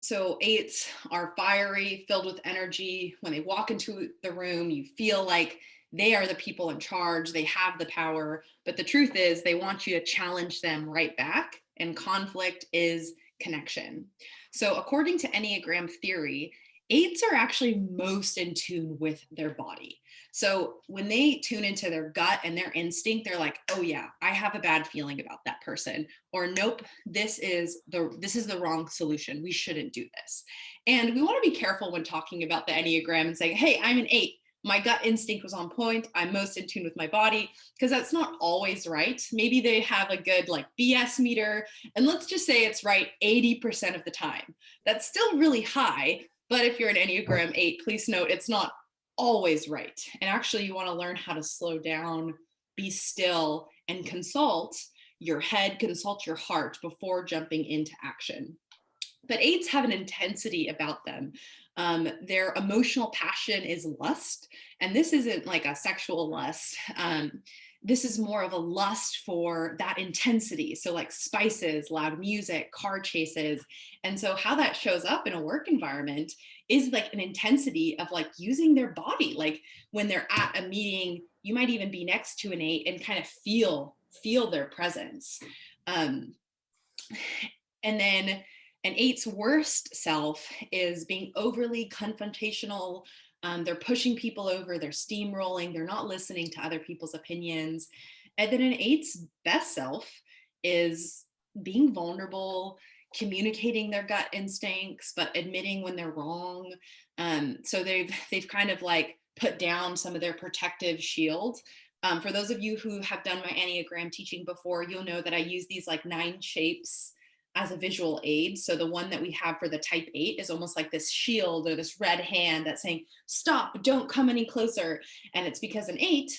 So eights are fiery, filled with energy. When they walk into the room, you feel like they are the people in charge. They have the power. But the truth is, they want you to challenge them right back. And conflict is connection. So, according to Enneagram theory, eights are actually most in tune with their body. So when they tune into their gut and their instinct, they're like, oh yeah, I have a bad feeling about that person. Or nope, this is the wrong solution. We shouldn't do this. And we want to be careful when talking about the Enneagram and saying, hey, I'm an eight. My gut instinct was on point. I'm most in tune with my body, because that's not always right. Maybe they have a good like BS meter, and let's just say it's right 80% of the time. That's still really high. But if you're an Enneagram 8, please note it's not always right. And actually, you want to learn how to slow down, be still, and consult your head, consult your heart before jumping into action. But eights have an intensity about them. Their emotional passion is lust. And this isn't like a sexual lust. This is more of a lust for that intensity. So, like spices, loud music, car chases. And so, how that shows up in a work environment is like an intensity of like using their body. Like when they're at a meeting, you might even be next to an eight and kind of feel their presence. Um, and then an eight's worst self is being overly confrontational. They're pushing people over, they're steamrolling, they're not listening to other people's opinions. And then an eight's best self is being vulnerable, communicating their gut instincts, but admitting when they're wrong. So they've kind of like put down some of their protective shield. For those of you who have done my Enneagram teaching before, you'll know that I use these like 9 shapes as a visual aid. So the one that we have for the type 8 is almost like this shield or this red hand that's saying, stop, don't come any closer. And it's because an 8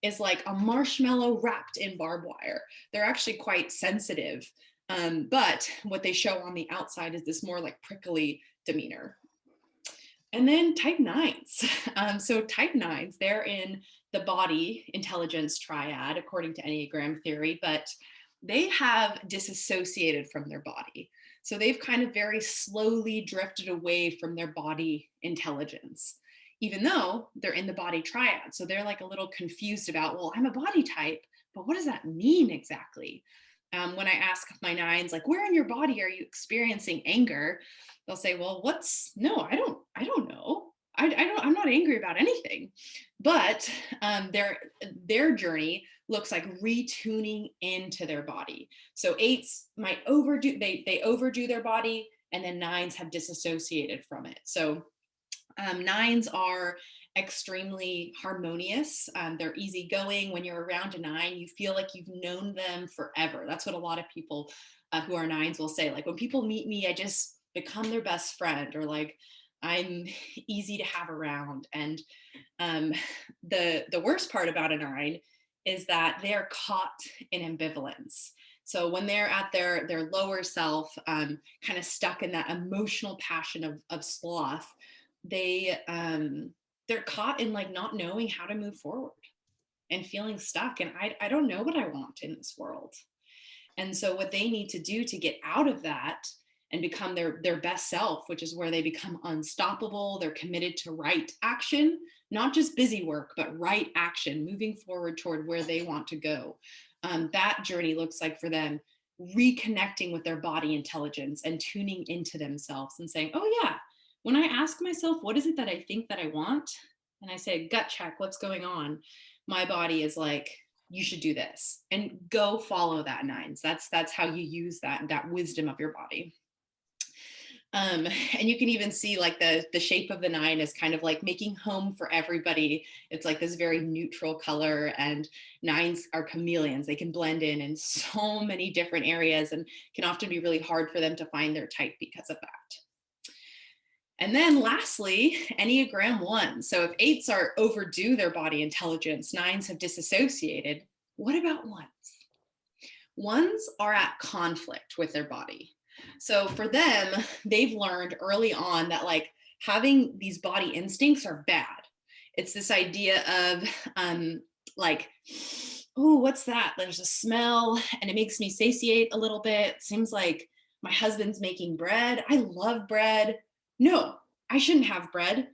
is like a marshmallow wrapped in barbed wire. They're actually quite sensitive. But what they show on the outside is this more like prickly demeanor. And then type 9s. So type 9s, they're in the body intelligence triad, according to Enneagram theory, but they have disassociated from their body. So they've kind of very slowly drifted away from their body intelligence, even though they're in the body triad. So they're like a little confused about, well, I'm a body type, but what does that mean exactly? When I ask my 9s, like, where in your body are you experiencing anger? They'll say, well, no, I don't know. I'm not angry about anything. But their journey looks like retuning into their body. So 8s might overdo, they overdo their body, and then 9s have disassociated from it. So 9s are extremely harmonious. They're easygoing. When you're around a 9, you feel like you've known them forever. That's what a lot of people who are 9s will say. Like when people meet me, I just become their best friend, or like I'm easy to have around. And the worst part about a 9 is that they're caught in ambivalence. So when they're at their lower self, kind of stuck in that emotional passion of sloth, they're caught in like not knowing how to move forward and feeling stuck. And I don't know what I want in this world. And so what they need to do to get out of that and become their best self, which is where they become unstoppable, they're committed to right action, not just busy work, but right action, moving forward toward where they want to go. That journey looks like for them reconnecting with their body intelligence and tuning into themselves and saying, oh yeah, when I ask myself, what is it that I think that I want? And I say, gut check, what's going on? My body is like, you should do this, and go follow that, 9s. That's how you use that wisdom of your body. And you can even see like the shape of the 9 is kind of like making home for everybody. It's like this very neutral color, and 9s are chameleons. They can blend in so many different areas, and can often be really hard for them to find their type because of that. And then lastly, Enneagram 1. So if 8s are overdue their body intelligence, 9s have disassociated. What about 1s? 1s are at conflict with their body. So for them, they've learned early on that like having these body instincts are bad. It's this idea of like, oh, what's that? There's a smell and it makes me satiate a little bit. Seems like my husband's making bread. I love bread. No, I shouldn't have bread.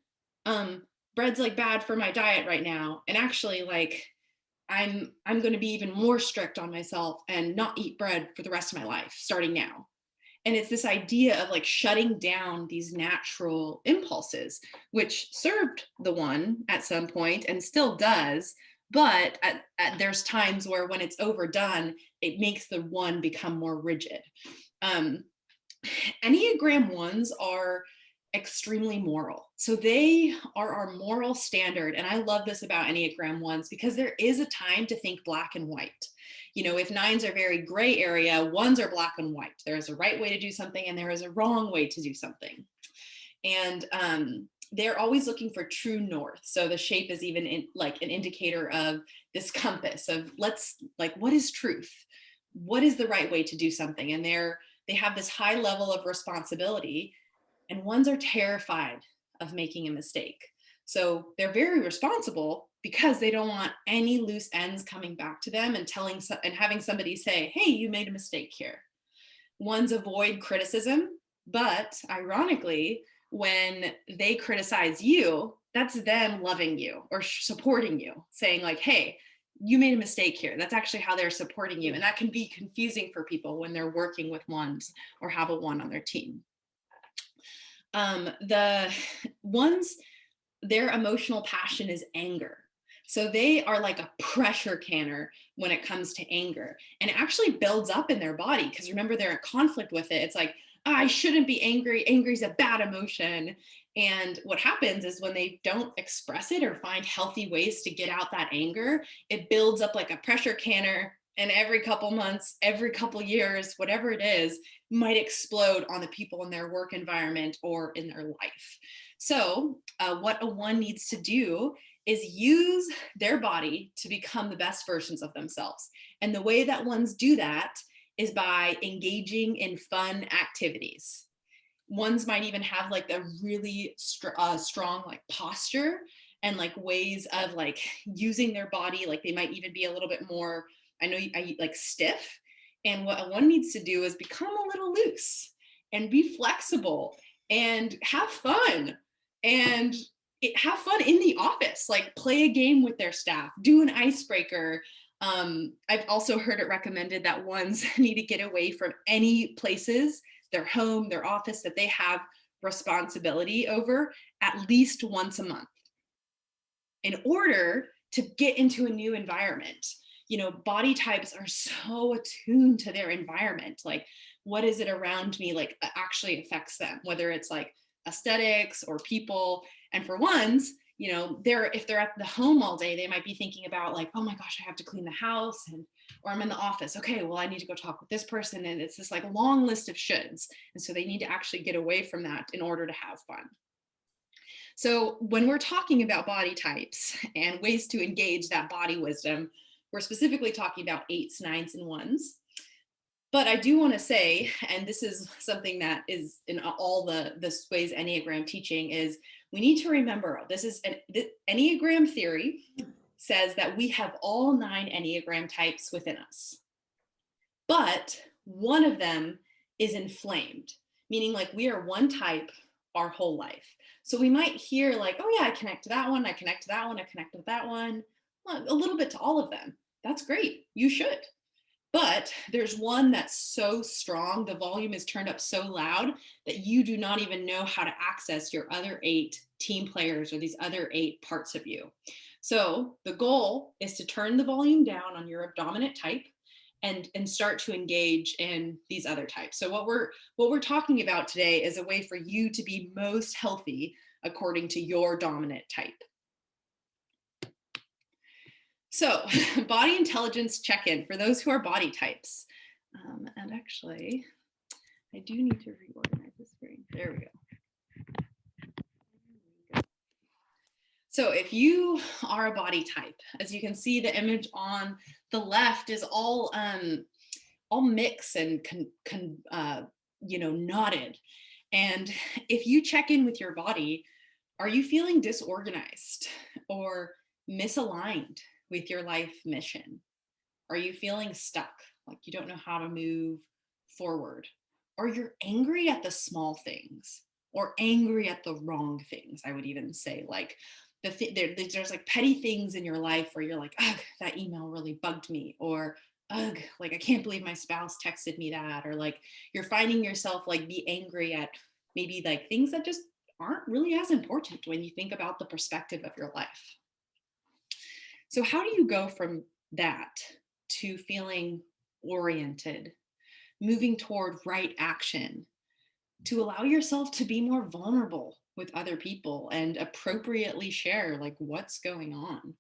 Bread's like bad for my diet right now. And actually, like, I'm going to be even more strict on myself and not eat bread for the rest of my life starting now. And it's this idea of like shutting down these natural impulses, which served the one at some point and still does. But there's times where when it's overdone, it makes the one become more rigid. Um, Enneagram ones are extremely moral. So they are our moral standard. And I love this about Enneagram ones because there is a time to think black and white. You know, if nines are very gray area, ones are black and white. There is a right way to do something and there is a wrong way to do something. And they're always looking for true north. So the shape is even like an indicator of this compass of what is truth? What is the right way to do something? And they have this high level of responsibility, and ones are terrified of making a mistake. So they're very responsible because they don't want any loose ends coming back to them and having somebody say, hey, you made a mistake here. Ones avoid criticism, but ironically, when they criticize you, that's them loving you or supporting you, saying like, hey, you made a mistake here. That's actually how they're supporting you. And that can be confusing for people when they're working with ones or have a one on their team. The ones, their emotional passion is anger. So they are like a pressure canner when it comes to anger, and it actually builds up in their body because remember, they're in conflict with it. It's like, oh, I shouldn't be angry. Angry is a bad emotion. And what happens is when they don't express it or find healthy ways to get out that anger, it builds up like a pressure canner. And every couple months, every couple years, whatever it is, might explode on the people in their work environment or in their life. So, what a one needs to do is use their body to become the best versions of themselves. And the way that ones do that is by engaging in fun activities. Ones might even have like a really strong like posture and like ways of like using their body. Like they might even be a little bit more, I like stiff. And what a one needs to do is become a little loose and be flexible and have fun and have fun in the office, like play a game with their staff, do an icebreaker. I've also heard it recommended that ones need to get away from any places, their home, their office, that they have responsibility over at least once a month in order to get into a new environment. You know, body types are so attuned to their environment. Like, what is it around me like actually affects them, whether it's like aesthetics or people. And for ones, you know, if they're at the home all day, they might be thinking about like, oh my gosh, I have to clean the house, or I'm in the office. Okay, well, I need to go talk with this person. And it's this like long list of shoulds. And so they need to actually get away from that in order to have fun. So when we're talking about body types and ways to engage that body wisdom, we're specifically talking about eights, nines, and ones. But I do want to say, and this is something that is in all the ways Enneagram teaching, is we need to remember this is the Enneagram theory says that we have all 9 Enneagram types within us. But one of them is inflamed, meaning like we are one type our whole life. So we might hear like, oh yeah, I connect to that one, I connect to that one, I connect with that one, well, a little bit to all of them. That's great. You should. But there's one that's so strong, the volume is turned up so loud that you do not even know how to access your other 8 team players or these other 8 parts of you. So the goal is to turn the volume down on your dominant type and start to engage in these other types. So what we're talking about today is a way for you to be most healthy according to your dominant type. So body intelligence check-in for those who are body types. And actually, I do need to reorganize the screen. There we go. So if you are a body type, as you can see, the image on the left is all mixed and knotted. And if you check in with your body, are you feeling disorganized or misaligned with your life mission? Are you feeling stuck, like you don't know how to move forward? or you're angry at the small things or angry at the wrong things. I would even say, like, there's like petty things in your life where you're like, ugh, that email really bugged me, or ugh, like I can't believe my spouse texted me that, or like you're finding yourself like be angry at maybe like things that just aren't really as important when you think about the perspective of your life. So how do you go from that to feeling oriented, moving toward right action, to allow yourself to be more vulnerable with other people and appropriately share like what's going on?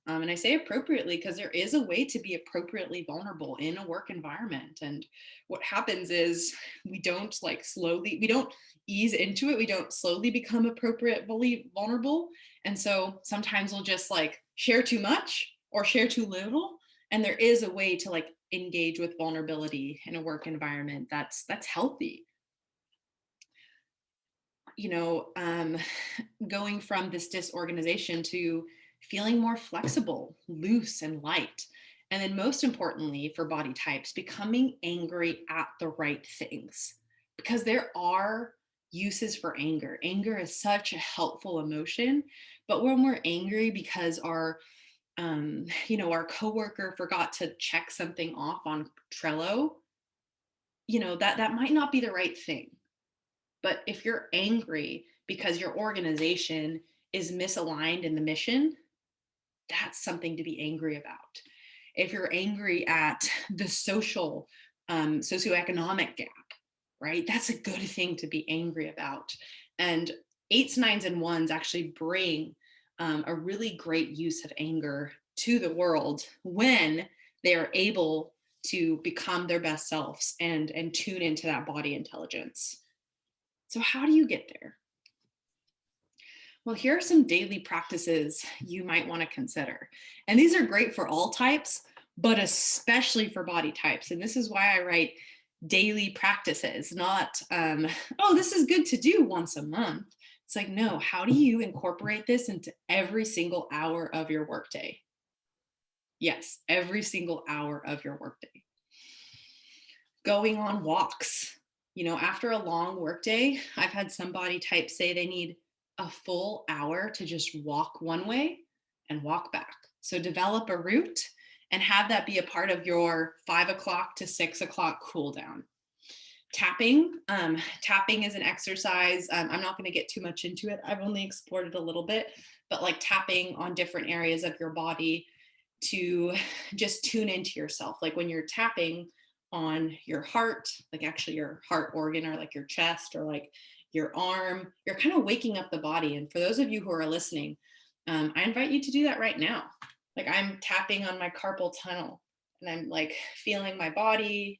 And I say appropriately because there is a way to be appropriately vulnerable in a work environment. And what happens is we don't like slowly, we don't ease into it. We don't slowly become appropriately vulnerable. And so sometimes we'll just like share too much or share too little. And there is a way to like engage with vulnerability in a work environment that's healthy. you know, um, Going from this disorganization to feeling more flexible, loose, and light. And then, most importantly, for body types, becoming angry at the right things. Because there are uses for anger. Anger is such a helpful emotion. But when we're angry because our coworker forgot to check something off on Trello, that might not be the right thing. But if you're angry because your organization is misaligned in the mission, that's something to be angry about. If you're angry at the socioeconomic gap, right, that's a good thing to be angry about. And eights, nines, and ones actually bring a really great use of anger to the world when they are able to become their best selves and tune into that body intelligence. So how do you get there? Well, here are some daily practices you might want to consider. And these are great for all types, but especially for body types. And this is why I write daily practices, not, oh, this is good to do once a month. It's like, no, how do you incorporate this into every single hour of your workday? Yes, every single hour of your workday. Going on walks. After a long workday, I've had some body types say they need a full hour to just walk one way and walk back. So develop a route and have that be a part of your 5 o'clock to 6 o'clock cool down. Tapping. Tapping is an exercise. I'm not going to get too much into it. I've only explored it a little bit, but like tapping on different areas of your body to just tune into yourself. Like when you're tapping on your heart, like actually your heart organ, or like your chest, or like your arm, you're kind of waking up the body. And for those of you who are listening, I invite you to do that right now. Like I'm tapping on my carpal tunnel and I'm like feeling my body,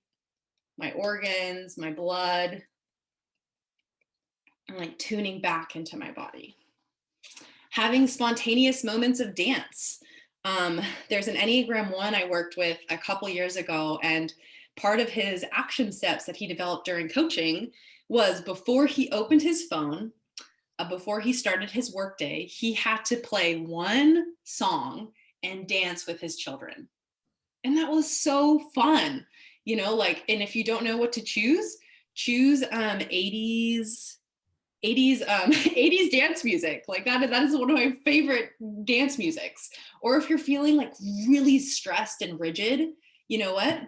my organs, my blood. I'm like tuning back into my body. Having spontaneous moments of dance. There's an Enneagram 1 I worked with a couple years ago, and part of his action steps that he developed during coaching was before he opened his phone, before he started his workday, he had to play one song and dance with his children. And that was so fun, and if you don't know what to choose 80s 80s dance music. Like that is one of my favorite dance musics. Or if you're feeling like really stressed and rigid, you know what?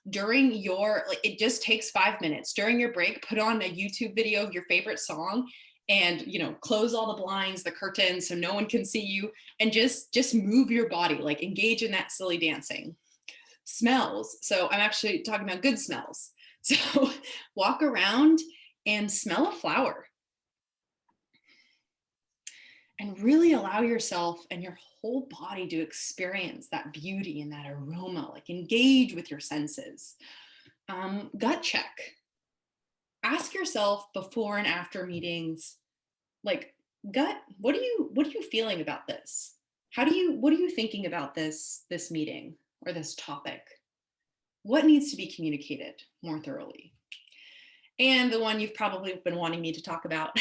During your, like, it just takes 5 minutes. During your break, put on a YouTube video of your favorite song and, close all the blinds, the curtains, so no one can see you, and just move your body, like engage in that silly dancing. Smells. So I'm actually talking about good smells. So walk around and smell a flower. And really allow yourself and your whole body to experience that beauty and that aroma, like engage with your senses. Gut check. Ask yourself before and after meetings, like, gut, what are you feeling about this? What are you thinking about this meeting or this topic? What needs to be communicated more thoroughly? And the one you've probably been wanting me to talk about,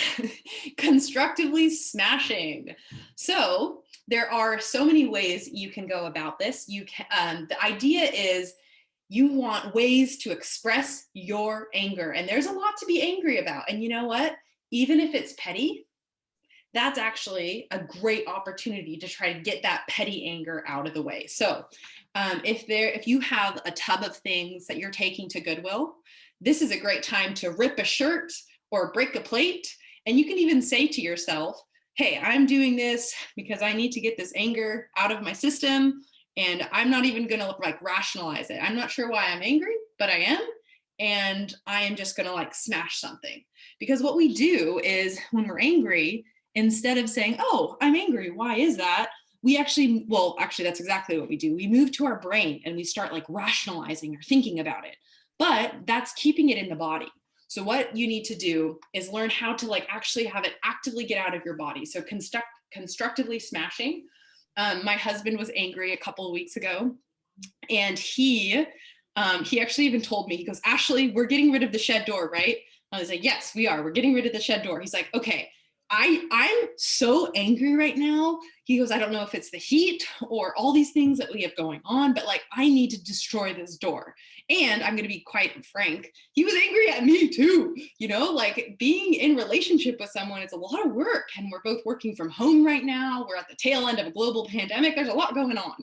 constructively smashing. So there are so many ways you can go about this. The idea is You want ways to express your anger. And there's a lot to be angry about. And you know what? Even if it's petty, that's actually a great opportunity to try to get that petty anger out of the way. So if you have a tub of things that you're taking to Goodwill, this is a great time to rip a shirt or break a plate. And you can even say to yourself, hey, I'm doing this because I need to get this anger out of my system. And I'm not even going to like rationalize it. I'm not sure why I'm angry, but I am. And I am just going to like smash something. Because what we do is when we're angry, instead of saying, oh, I'm angry, why is that? We actually, well, actually, that's exactly what we do. We move to our brain and we start like rationalizing or thinking about it. But that's keeping it in the body. So what you need to do is learn how to like actually have it actively get out of your body. So constructively smashing. My husband was angry a couple of weeks ago, and he actually even told me, he goes, Ashley, we're getting rid of the shed door, right? I was like, yes, we are. We're getting rid of the shed door. He's like, okay, I'm so angry right now. He goes, I don't know if it's the heat or all these things that we have going on, but like, I need to destroy this door. And I'm going to be quite frank, he was angry at me too. You know, like being in relationship with someone is a lot of work. And we're both working from home right now. We're at the tail end of a global pandemic. There's a lot going on.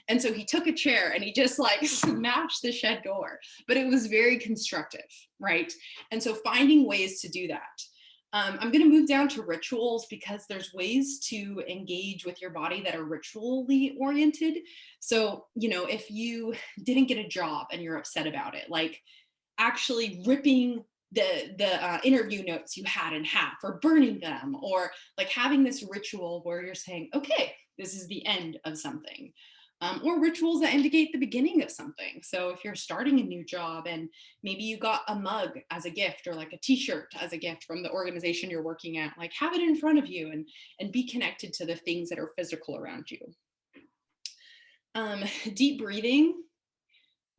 And so he took a chair and he just like smashed the shed door, but it was very constructive, right? And so finding ways to do that. I'm going to move down to rituals because there's ways to engage with your body that are ritually oriented. So, you know, if you didn't get a job and you're upset about it, like actually ripping the interview notes you had in half or burning them, or like having this ritual where you're saying, okay, this is the end of something. Or rituals that indicate the beginning of something. So if you're starting a new job and maybe you got a mug as a gift or like a t-shirt as a gift from the organization you're working at, like have it in front of you and be connected to the things that are physical around you. Deep breathing.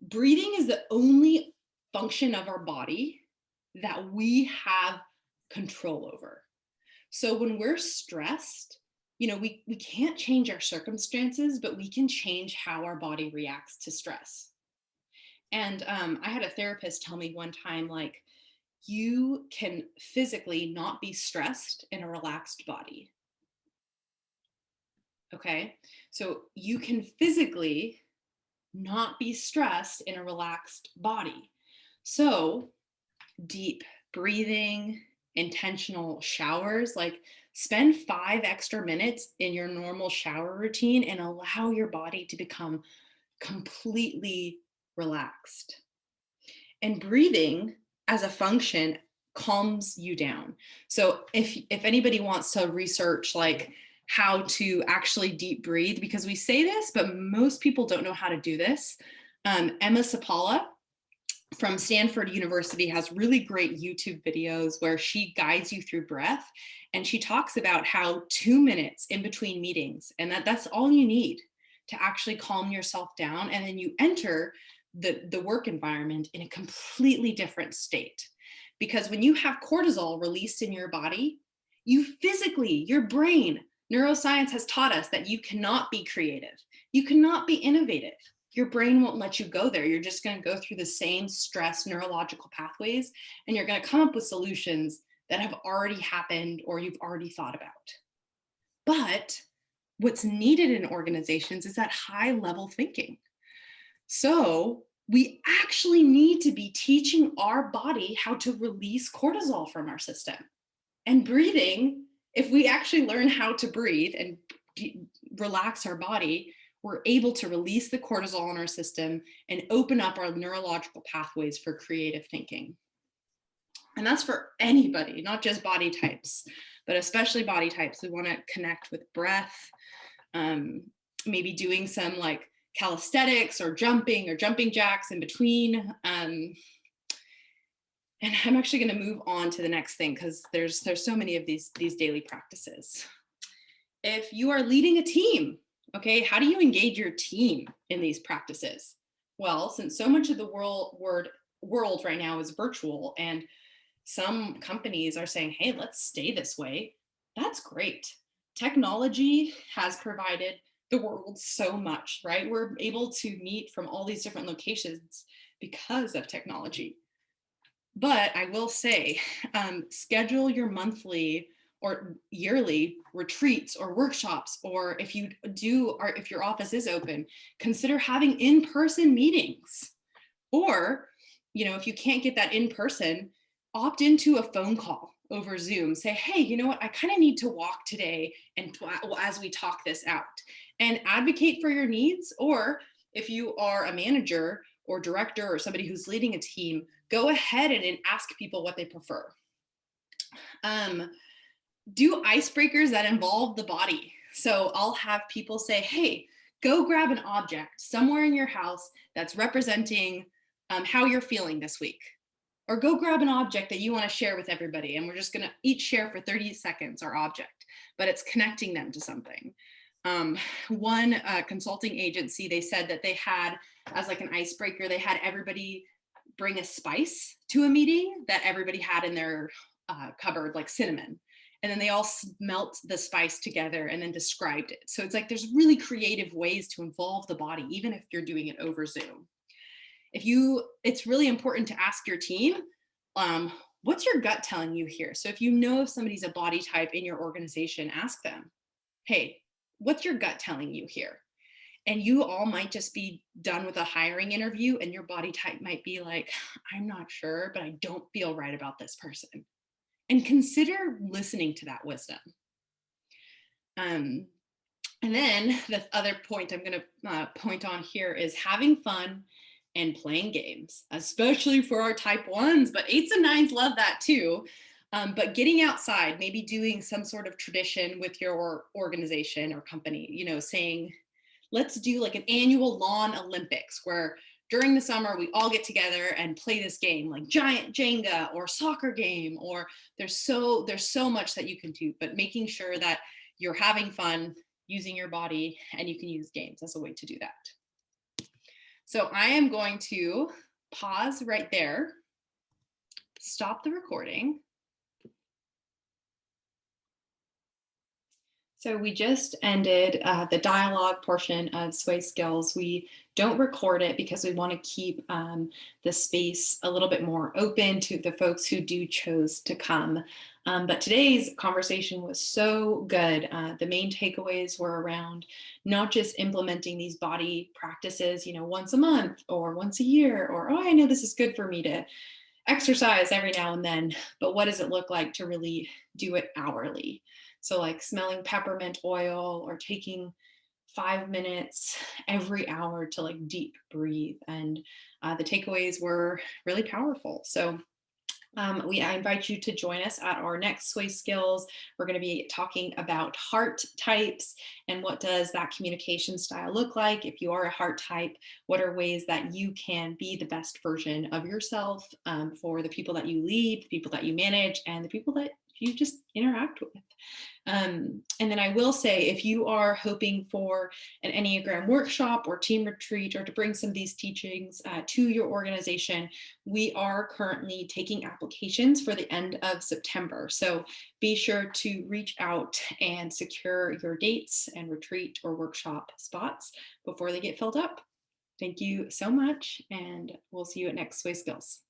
Breathing is the only function of our body that we have control over. So when we're stressed, you know, we can't change our circumstances, but we can change how our body reacts to stress. And I had a therapist tell me one time, like, you can physically not be stressed in a relaxed body. Okay. So you can physically not be stressed in a relaxed body. So deep breathing, intentional showers, like spend 5 extra minutes in your normal shower routine and allow your body to become completely relaxed. And breathing as a function calms you down. So if anybody wants to research like how to actually deep breathe, because we say this, but most people don't know how to do this. Emma Sapala from Stanford University has really great YouTube videos where she guides you through breath. And she talks about how 2 minutes in between meetings, and that's all you need to actually calm yourself down. And then you enter the work environment in a completely different state. Because when you have cortisol released in your body, you physically, your brain, neuroscience has taught us that you cannot be creative. You cannot be innovative. Your brain won't let you go there. You're just going to go through the same stress neurological pathways, and you're going to come up with solutions that have already happened or you've already thought about. But what's needed in organizations is that high level thinking. So we actually need to be teaching our body how to release cortisol from our system. And breathing, if we actually learn how to breathe and relax our body, we're able to release the cortisol in our system and open up our neurological pathways for creative thinking. And that's for anybody, not just body types, but especially body types. We want to connect with breath, maybe doing some like calisthenics or jumping jacks in between. And I'm actually going to move on to the next thing because there's so many of these daily practices. If you are leading a team, okay, how do you engage your team in these practices? Well, since so much of the world right now is virtual and some companies are saying, hey, let's stay this way, that's great. Technology has provided the world so much, right? We're able to meet from all these different locations because of technology. But I will say, schedule your monthly or yearly retreats or workshops, or if you do, or if your office is open, consider having in-person meetings. Or, if you can't get that in person, opt into a phone call over Zoom. Say, hey, you know what? I kind of need to walk today, and as we talk this out, and advocate for your needs. Or if you are a manager or director or somebody who's leading a team, go ahead and ask people what they prefer. Um, do icebreakers that involve the body. So I'll have people say, hey, go grab an object somewhere in your house that's representing how you're feeling this week. Or go grab an object that you want to share with everybody. And we're just going to each share for 30 seconds our object, but it's connecting them to something. One consulting agency, they said that they had, as like an icebreaker, they had everybody bring a spice to a meeting that everybody had in their cupboard, like cinnamon. And then they all smelt the spice together and then described it. So it's like there's really creative ways to involve the body, even if you're doing it over Zoom. It's really important to ask your team, what's your gut telling you here? So if you know if somebody's a body type in your organization, ask them, hey, what's your gut telling you here? And you all might just be done with a hiring interview and your body type might be like, I'm not sure, but I don't feel right about this person. And consider listening to that wisdom. And then the other point I'm going to point on here is having fun and playing games, especially for our type ones, but 8s and 9s love that too. But getting outside, maybe doing some sort of tradition with your organization or company, saying, let's do like an annual lawn Olympics where during the summer we all get together and play this game, like giant Jenga or soccer game, or there's so much that you can do, but making sure that you're having fun using your body, and you can use games as a way to do that. So I am going to pause right there, stop the recording. So we just ended the dialogue portion of Sway Skills. We don't record it because we want to keep the space a little bit more open to the folks who do chose to come. But today's conversation was so good. The main takeaways were around not just implementing these body practices, once a month or once a year, or, oh, I know this is good for me to exercise every now and then, but what does it look like to really do it hourly? So like smelling peppermint oil or taking 5 minutes every hour to like deep breathe. And the takeaways were really powerful. So I invite you to join us at our next Sway Skills. We're going to be talking about heart types and what does that communication style look like. If you are a heart type, what are ways that you can be the best version of yourself for the people that you lead, the people that you manage, and the people that you just interact with. And then I will say, if you are hoping for an Enneagram workshop or team retreat, or to bring some of these teachings to your organization, we are currently taking applications for the end of September. So be sure to reach out and secure your dates and retreat or workshop spots before they get filled up. Thank you so much, and we'll see you at next Sway Skills.